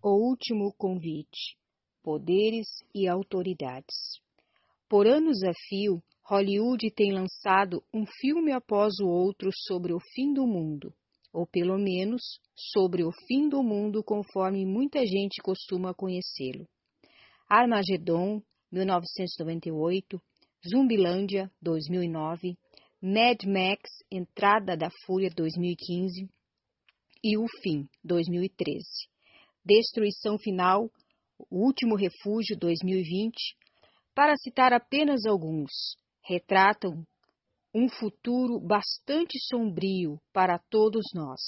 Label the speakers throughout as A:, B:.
A: O último convite. Poderes e autoridades. Por anos a fio, Hollywood tem lançado um filme após o outro sobre o fim do mundo, ou pelo menos sobre o fim do mundo conforme muita gente costuma conhecê-lo. Armagedon, 1998, Zumbilândia, 2009, Mad Max, Entrada da Fúria, 2015 e O Fim, 2013. Destruição Final, O Último Refúgio, 2020, para citar apenas alguns, retratam um futuro bastante sombrio para todos nós.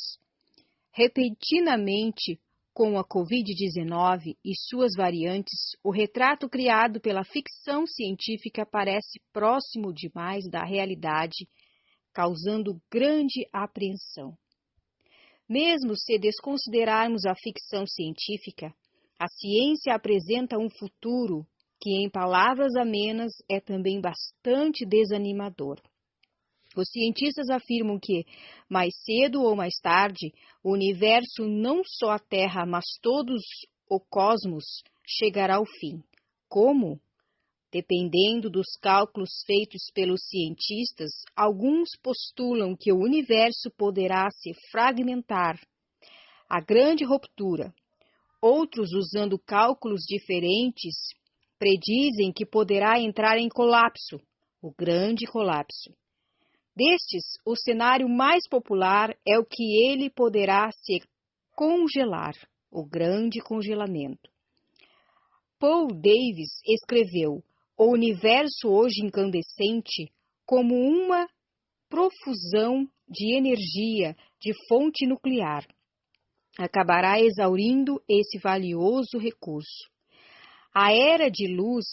A: Repentinamente, com a Covid-19 e suas variantes, o retrato criado pela ficção científica parece próximo demais da realidade, causando grande apreensão. Mesmo se desconsiderarmos a ficção científica, a ciência apresenta um futuro que, em palavras amenas, é também bastante desanimador. Os cientistas afirmam que, mais cedo ou mais tarde, o universo, não só a Terra, mas todo o cosmos, chegará ao fim. Como? Dependendo dos cálculos feitos pelos cientistas, alguns postulam que o universo poderá se fragmentar, a grande ruptura. Outros, usando cálculos diferentes, predizem que poderá entrar em colapso, o grande colapso. Destes, o cenário mais popular é o que ele poderá se congelar, o grande congelamento. Paul Davies escreveu o universo hoje incandescente como uma profusão de energia de fonte nuclear. Acabará exaurindo esse valioso recurso. A era de luz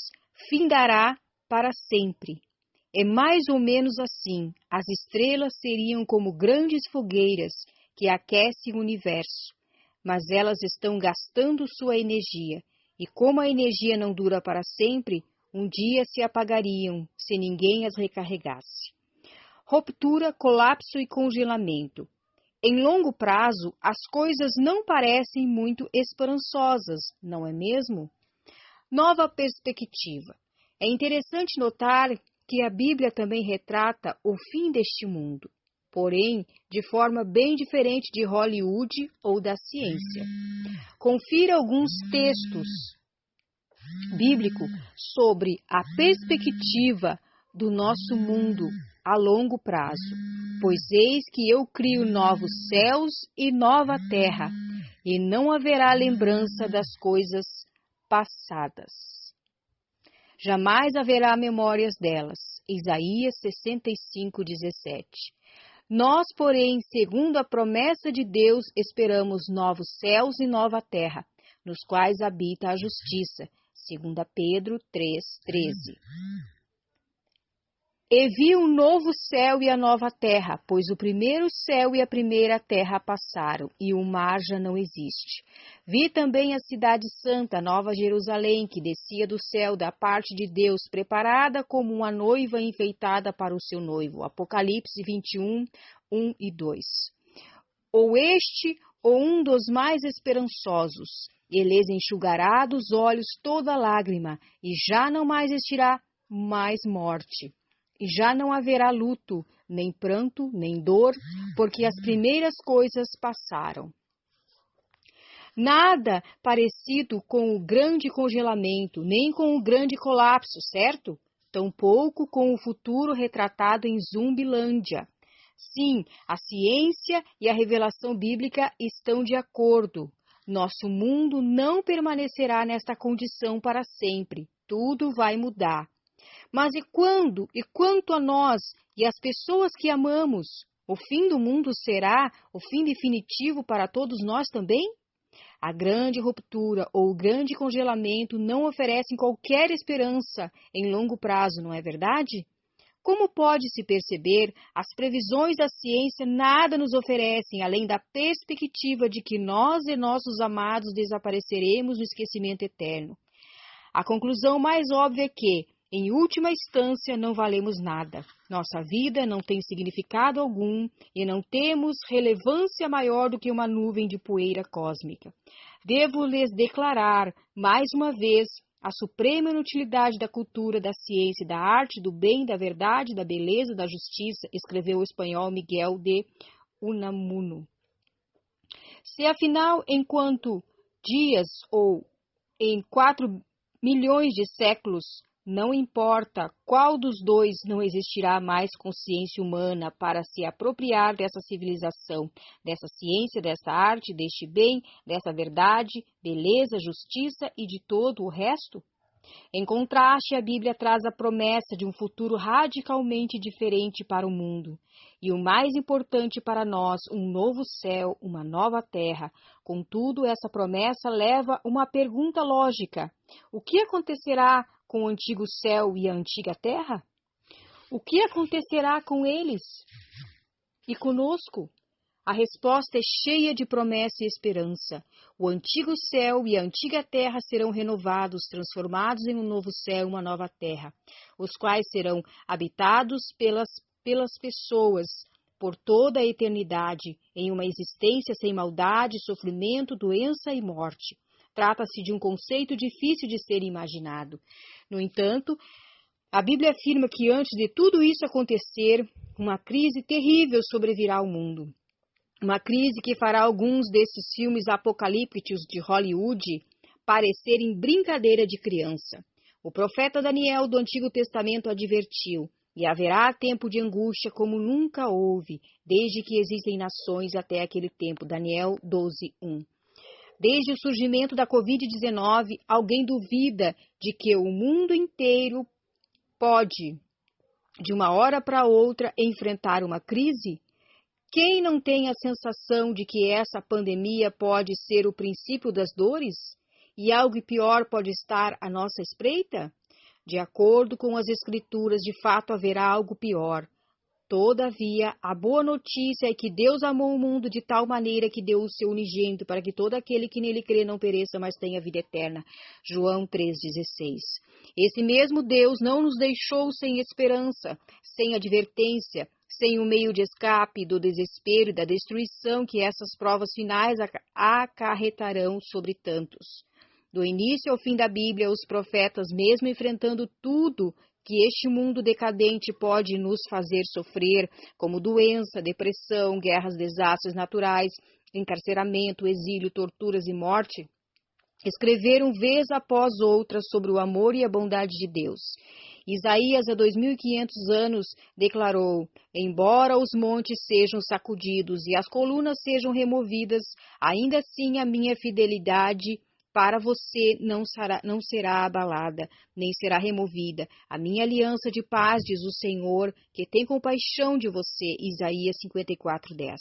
A: findará para sempre. É mais ou menos assim. As estrelas seriam como grandes fogueiras que aquecem o universo, mas elas estão gastando sua energia, e como a energia não dura para sempre, um dia se apagariam se ninguém as recarregasse. Ruptura, colapso e congelamento. Em longo prazo, as coisas não parecem muito esperançosas, não é mesmo? Nova perspectiva. É interessante notar que a Bíblia também retrata o fim deste mundo, porém de forma bem diferente de Hollywood ou da ciência. Confira alguns textos bíblicos sobre a perspectiva do nosso mundo a longo prazo. Pois eis que eu crio novos céus e nova terra, e não haverá lembrança das coisas passadas. Jamais haverá memórias delas. Isaías 65:17. Nós, porém, segundo a promessa de Deus, esperamos novos céus e nova terra, nos quais habita a justiça. 2 Pedro 3:13. E vi um novo céu e a nova terra, pois o primeiro céu e a primeira terra passaram, e o mar já não existe. Vi também a cidade santa, Nova Jerusalém, que descia do céu da parte de Deus, preparada como uma noiva enfeitada para o seu noivo. Apocalipse 21, 1 e 2. Ou este, ou um dos mais esperançosos, ele lhes enxugará dos olhos toda lágrima, e já não mais existirá mais morte. E já não haverá luto, nem pranto, nem dor, porque as primeiras coisas passaram. Nada parecido com o grande congelamento, nem com o grande colapso, certo? Tampouco com o futuro retratado em Zumbilândia. Sim, a ciência e a revelação bíblica estão de acordo. Nosso mundo não permanecerá nesta condição para sempre. Tudo vai mudar. Mas e quando, e quanto a nós e as pessoas que amamos? O fim do mundo será o fim definitivo para todos nós também? A grande ruptura ou o grande congelamento não oferecem qualquer esperança em longo prazo, não é verdade? Como pode-se perceber, as previsões da ciência nada nos oferecem, além da perspectiva de que nós e nossos amados desapareceremos no esquecimento eterno. A conclusão mais óbvia é que, em última instância, não valemos nada. Nossa vida não tem significado algum e não temos relevância maior do que uma nuvem de poeira cósmica. Devo lhes declarar, mais uma vez, a suprema inutilidade da cultura, da ciência, da arte, do bem, da verdade, da beleza, da justiça, escreveu o espanhol Miguel de Unamuno. Se afinal, enquanto dias ou em 4 milhões de séculos, não importa qual dos dois, não existirá mais consciência humana para se apropriar dessa civilização, dessa ciência, dessa arte, deste bem, dessa verdade, beleza, justiça e de todo o resto? Em contraste, a Bíblia traz a promessa de um futuro radicalmente diferente para o mundo. E o mais importante para nós, um novo céu, uma nova terra. Contudo, essa promessa leva uma pergunta lógica. O que acontecerá com o antigo céu e a antiga terra? O que acontecerá com eles e conosco? A resposta é cheia de promessa e esperança. O antigo céu e a antiga terra serão renovados, transformados em um novo céu e uma nova terra, os quais serão habitados pelas pessoas por toda a eternidade, em uma existência sem maldade, sofrimento, doença e morte. Trata-se de um conceito difícil de ser imaginado. No entanto, a Bíblia afirma que antes de tudo isso acontecer, uma crise terrível sobrevirá ao mundo. Uma crise que fará alguns desses filmes apocalípticos de Hollywood parecerem brincadeira de criança. O profeta Daniel do Antigo Testamento advertiu, e haverá tempo de angústia como nunca houve, desde que existem nações até aquele tempo. Daniel 12:1. Desde o surgimento da Covid-19, alguém duvida de que o mundo inteiro pode, de uma hora para outra, enfrentar uma crise? Quem não tem a sensação de que essa pandemia pode ser o princípio das dores? E algo pior pode estar à nossa espreita? De acordo com as Escrituras, de fato haverá algo pior. Todavia, a boa notícia é que Deus amou o mundo de tal maneira que deu o seu unigênito para que todo aquele que nele crê não pereça, mas tenha vida eterna. João 3,16. Esse mesmo Deus não nos deixou sem esperança, sem advertência, sem um meio de escape do desespero e da destruição que essas provas finais acarretarão sobre tantos. Do início ao fim da Bíblia, os profetas, mesmo enfrentando tudo que este mundo decadente pode nos fazer sofrer, como doença, depressão, guerras, desastres naturais, encarceramento, exílio, torturas e morte, escreveram vez após outra sobre o amor e a bondade de Deus. Isaías, há 2.500 anos, declarou: embora os montes sejam sacudidos e as colunas sejam removidas, ainda assim a minha fidelidade para você não será abalada, nem será removida. A minha aliança de paz, diz o Senhor, que tem compaixão de você. Isaías 54:10.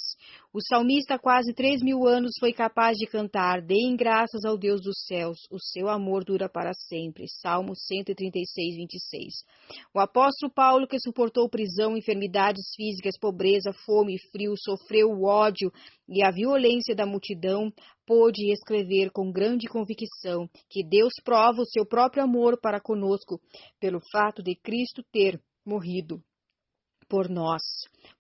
A: O salmista, há quase 3.000 anos, foi capaz de cantar: deem graças ao Deus dos céus, o seu amor dura para sempre. Salmo 136:26. O apóstolo Paulo, que suportou prisão, enfermidades físicas, pobreza, fome e frio, sofreu o ódio e a violência da multidão, pôde escrever com grande convicção que Deus prova o seu próprio amor para conosco pelo fato de Cristo ter morrido por nós,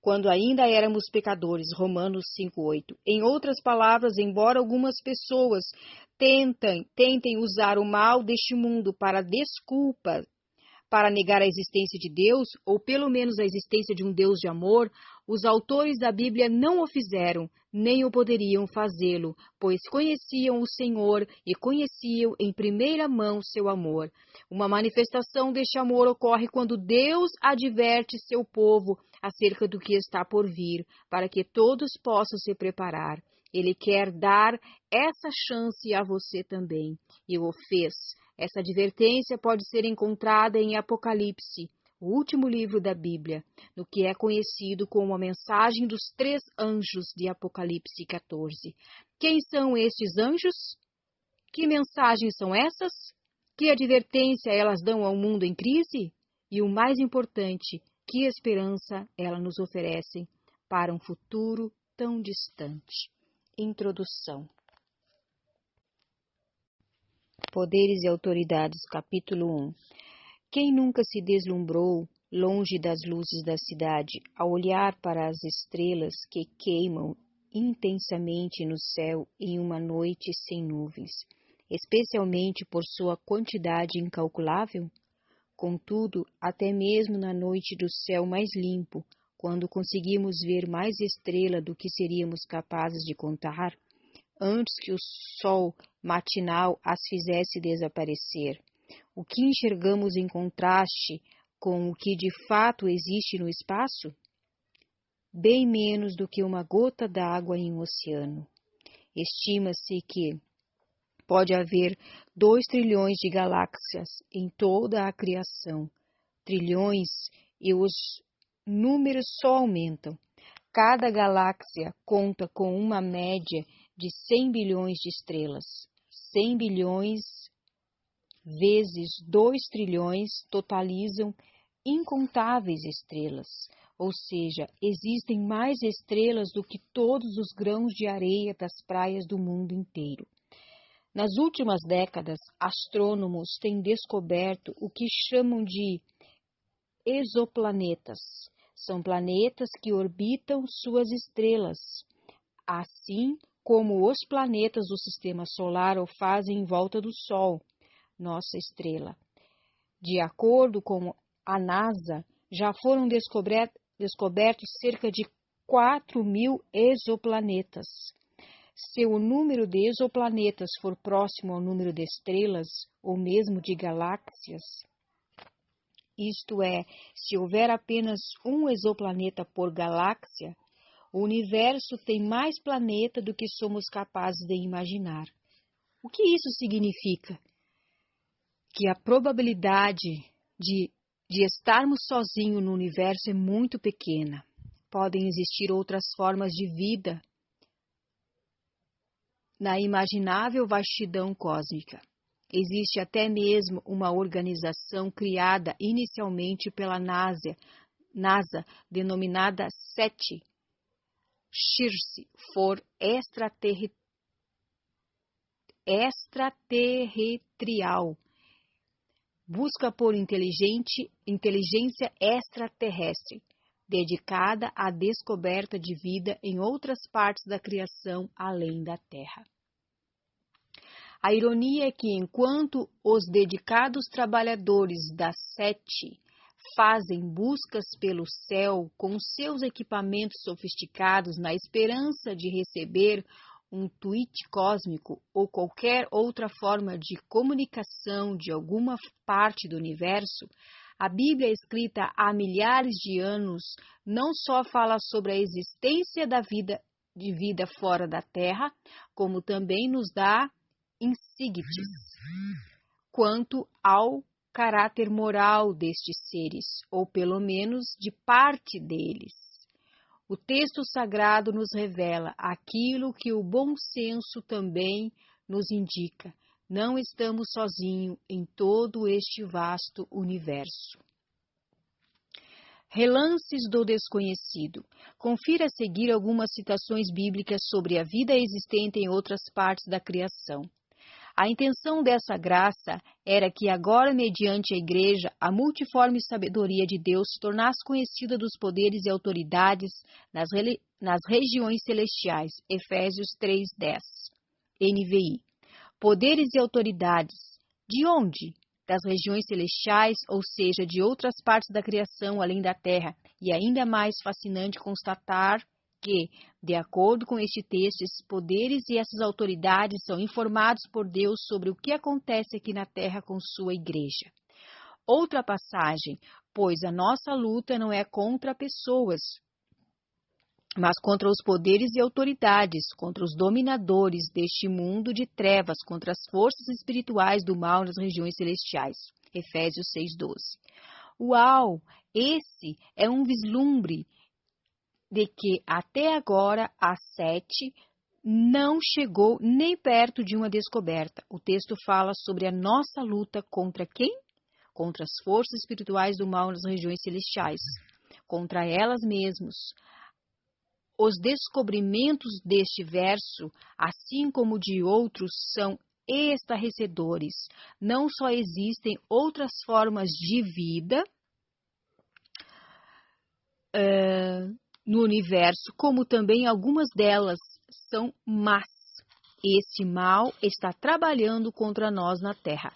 A: quando ainda éramos pecadores. Romanos 5:8. Em outras palavras, embora algumas pessoas tentem usar o mal deste mundo para desculpa para negar a existência de Deus, ou pelo menos a existência de um Deus de amor, os autores da Bíblia não o fizeram, nem o poderiam fazê-lo, pois conheciam o Senhor e conheciam em primeira mão seu amor. Uma manifestação deste amor ocorre quando Deus adverte seu povo acerca do que está por vir, para que todos possam se preparar. Ele quer dar essa chance a você também, e o fez. Essa advertência pode ser encontrada em Apocalipse, o último livro da Bíblia, no que é conhecido como a mensagem dos 3 anjos de Apocalipse 14. Quem são estes anjos? Que mensagens são essas? Que advertência elas dão ao mundo em crise? E o mais importante, que esperança elas nos oferecem para um futuro tão distante? Introdução. Poderes e Autoridades, capítulo 1. Quem nunca se deslumbrou, longe das luzes da cidade, ao olhar para as estrelas que queimam intensamente no céu em uma noite sem nuvens, especialmente por sua quantidade incalculável? Contudo, até mesmo na noite do céu mais limpo, quando conseguimos ver mais estrela do que seríamos capazes de contar, antes que o sol matinal as fizesse desaparecer, o que enxergamos em contraste com o que de fato existe no espaço? Bem menos do que uma gota d'água em um oceano. Estima-se que pode haver 2 trilhões de galáxias em toda a criação. Trilhões, e os números só aumentam. Cada galáxia conta com uma média de 100 bilhões de estrelas. 100 bilhões vezes 2 trilhões totalizam incontáveis estrelas. Ou seja, existem mais estrelas do que todos os grãos de areia das praias do mundo inteiro. Nas últimas décadas, astrônomos têm descoberto o que chamam de exoplanetas. São planetas que orbitam suas estrelas, assim como os planetas do Sistema Solar o fazem em volta do Sol, nossa estrela. De acordo com a NASA, já foram descobertos cerca de 4.000 exoplanetas. Se o número de exoplanetas for próximo ao número de estrelas, ou mesmo de galáxias, isto é, se houver apenas um exoplaneta por galáxia, o universo tem mais planeta do que somos capazes de imaginar. O que isso significa? Que a probabilidade de estarmos sozinhos no universo é muito pequena. Podem existir outras formas de vida na imaginável vastidão cósmica. Existe até mesmo uma organização criada inicialmente pela NASA denominada SETI, Search for Extraterrestrial, busca por inteligência extraterrestre, dedicada à descoberta de vida em outras partes da criação além da Terra. A ironia é que, enquanto os dedicados trabalhadores da SETI fazem buscas pelo céu com seus equipamentos sofisticados na esperança de receber um tweet cósmico ou qualquer outra forma de comunicação de alguma parte do universo, a Bíblia, escrita há milhares de anos, não só fala sobre a existência de vida fora da Terra, como também nos dá insígnias quanto ao caráter moral destes seres, ou pelo menos de parte deles. O texto sagrado nos revela aquilo que o bom senso também nos indica. Não estamos sozinhos em todo este vasto universo. Relances do desconhecido. Confira a seguir algumas citações bíblicas sobre a vida existente em outras partes da criação. A intenção dessa graça era que agora, mediante a Igreja, a multiforme sabedoria de Deus se tornasse conhecida dos poderes e autoridades nas regiões celestiais. Efésios 3:10. NVI. Poderes e autoridades. De onde? Das regiões celestiais, ou seja, de outras partes da criação além da Terra. E ainda mais fascinante constatar que, de acordo com este texto, esses poderes e essas autoridades são informados por Deus sobre o que acontece aqui na Terra com sua Igreja. Outra passagem, pois a nossa luta não é contra pessoas, mas contra os poderes e autoridades, contra os dominadores deste mundo de trevas, contra as forças espirituais do mal nas regiões celestiais. Efésios 6:12. Uau! Esse é um vislumbre de que até agora a SETI não chegou nem perto de uma descoberta. O texto fala sobre a nossa luta contra quem? Contra as forças espirituais do mal nas regiões celestiais, contra elas mesmas. Os descobrimentos deste verso, assim como de outros, são estarrecedores. Não só existem outras formas de vida, no universo, como também algumas delas são más. Este mal está trabalhando contra nós na Terra.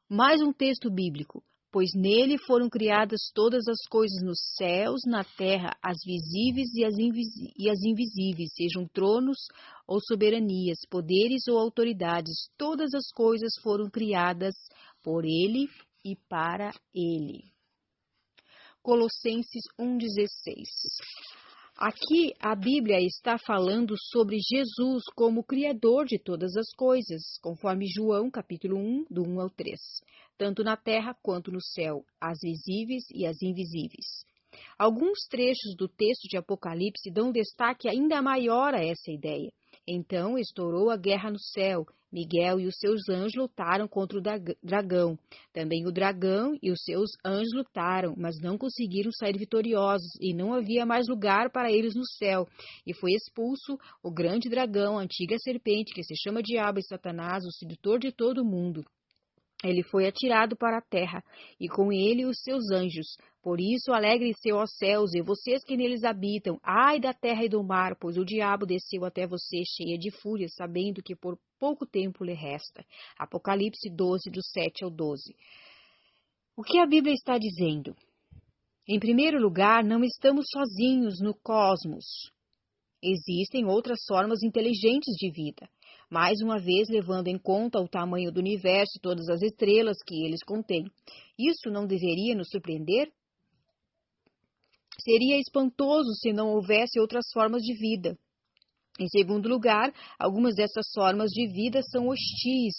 A: Mais um texto bíblico. Pois nele foram criadas todas as coisas nos céus, na terra, as visíveis e as invisíveis, sejam tronos ou soberanias, poderes ou autoridades, todas as coisas foram criadas por ele e para ele. Colossenses 1,16. Aqui a Bíblia está falando sobre Jesus como Criador de todas as coisas, conforme João capítulo 1, do 1 ao 3, tanto na terra quanto no céu, as visíveis e as invisíveis. Alguns trechos do texto de Apocalipse dão destaque ainda maior a essa ideia. Então estourou a guerra no céu. Miguel e os seus anjos lutaram contra o dragão. Também o dragão e os seus anjos lutaram, mas não conseguiram sair vitoriosos, e não havia mais lugar para eles no céu. E foi expulso o grande dragão, a antiga serpente, que se chama Diabo e Satanás, o sedutor de todo o mundo. Ele foi atirado para a terra, e com ele os seus anjos. Por isso, alegrem-se, ó céus, e vocês que neles habitam. Ai da terra e do mar, pois o diabo desceu até você cheia de fúria, sabendo que por pouco tempo lhe resta. Apocalipse 12, do 7 ao 12. O que a Bíblia está dizendo? Em primeiro lugar, não estamos sozinhos no cosmos. Existem outras formas inteligentes de vida. Mais uma vez, levando em conta o tamanho do universo e todas as estrelas que eles contêm. Isso não deveria nos surpreender? Seria espantoso se não houvesse outras formas de vida. Em segundo lugar, algumas dessas formas de vida são hostis,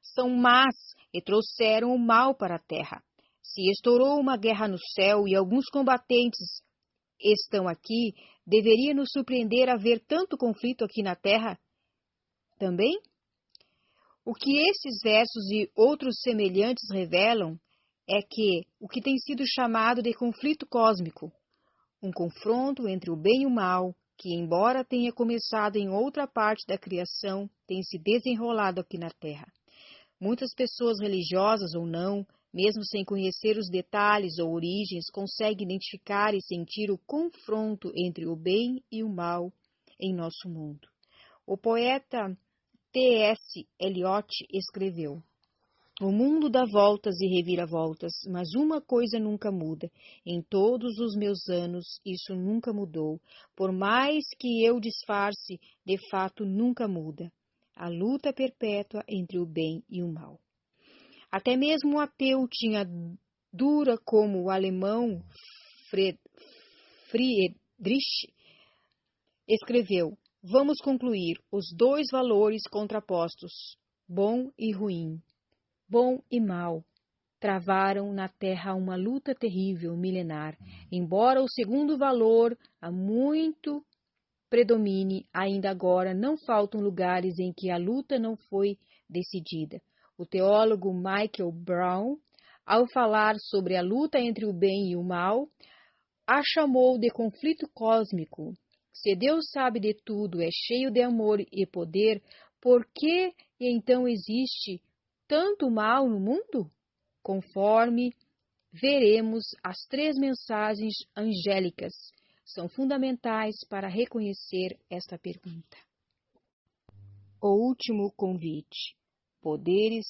A: são más e trouxeram o mal para a Terra. Se estourou uma guerra no céu e alguns combatentes estão aqui, deveria nos surpreender a ver tanto conflito aqui na Terra também? O que esses versos e outros semelhantes revelam é que o que tem sido chamado de conflito cósmico, um confronto entre o bem e o mal, que embora tenha começado em outra parte da criação, tem se desenrolado aqui na Terra. Muitas pessoas religiosas ou não, mesmo sem conhecer os detalhes ou origens, conseguem identificar e sentir o confronto entre o bem e o mal em nosso mundo. O poeta T.S. Eliot escreveu: o mundo dá voltas e reviravoltas, mas uma coisa nunca muda. Em todos os meus anos, isso nunca mudou. Por mais que eu disfarce, de fato nunca muda. A luta perpétua entre o bem e o mal. Até mesmo o ateu tinha dura como o alemão Friedrich escreveu: vamos concluir os dois valores contrapostos, bom e ruim. Bom e mal travaram na Terra uma luta terrível, milenar. Embora o segundo valor há muito predomine, ainda agora não faltam lugares em que a luta não foi decidida. O teólogo Michael Brown, ao falar sobre a luta entre o bem e o mal, a chamou de conflito cósmico. Se Deus sabe de tudo, é cheio de amor e poder, por que então existe tanto mal no mundo? Conforme veremos, as três mensagens angélicas são fundamentais para reconhecer esta pergunta. O último convite: poderes